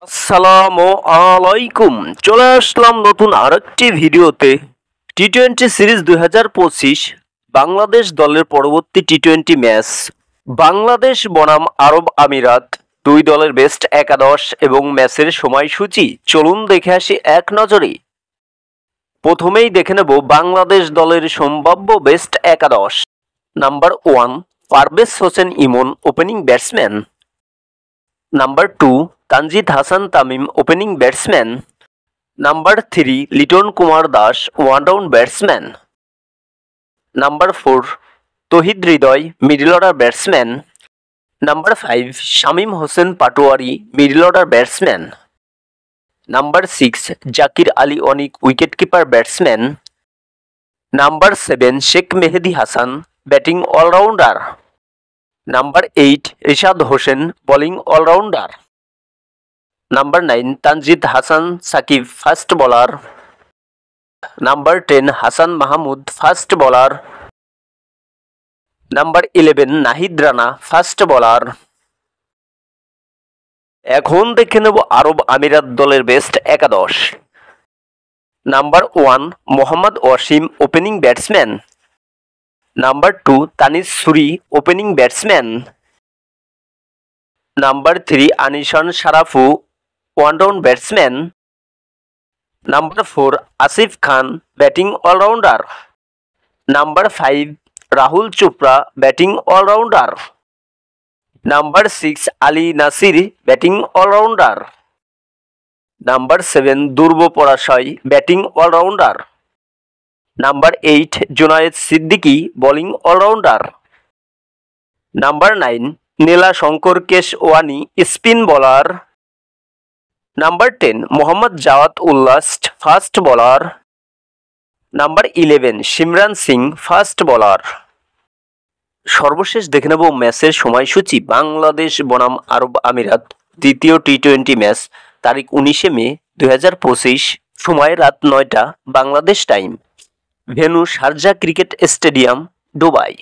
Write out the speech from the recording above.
আসসালামু আলাইকুম। চলে আসলাম নতুন আরেকটি ভিডিওতে। টি-20 সিরিজ 2025 বাংলাদেশ দলের পরবর্তী টি-20 ম্যাচ। বাংলাদেশ বনাম আরব আমিরাত, দুই দলের বেস্ট একাদশ এবং ম্যাচের সময়সূচি চলুন দেখে আসি এক নজরে। প্রথমেই দেখে নেব বাংলাদেশ দলের সম্ভাব্য বেস্ট একাদশ। Number 1 Parvez Hossain Emon, opening batsman. Number 2 Tanzid Hasan Tamim, opening batsman. Number 3 Liton Kumar Das, one down batsman. Number 4 Towhid Hridoy, middle order batsman. Number 5 Shamim Hossain Patwari, middle order batsman. Number 6 Jaker Ali Anik, wicket keeper batsman. Number 7 Sheikh Mahedi Hasan, batting allrounder. Number 8 Rishad Hossain, bowling allrounder. Number 9 Tanzim Hasan Sakib, fast bowler. Number 10 Hasan Mahmud, fast bowler. Number 11 Nahid Rana, fast bowler. এখন দেখে নেব আরব আমিরাত দলের best একাদশ। Number 1 Mohammad Waseem, opening batsman. Number 2 Tanish Suri, opening batsman. Number 3 Alishan Sharafu, one down batsman. Number 4 Asif Khan, batting allrounder. Number 5 Rahul Chopra, batting allrounder. Number 6 Ali Naseer, batting allrounder. Number 7 Dhruv Parashar, batting allrounder. Number 8 Junaid Siddique, bowling allrounder. Number 9 নীলা Shankar Keswani, spin bowler. Number 10 Mohammad Jawad Ullah, fast bowler. Number 11 Simran Singh, fast bowler. সর্বশেষ দেখে নেব ম্যাচের সময়সূচি। বাংলাদেশ বনাম আরব আমিরাত দ্বিতীয় টি-20 match, তারিখ 19 মে 2025, সময় রাত 9টা Bangladesh time. Venue Sharjah cricket stadium, Dubai.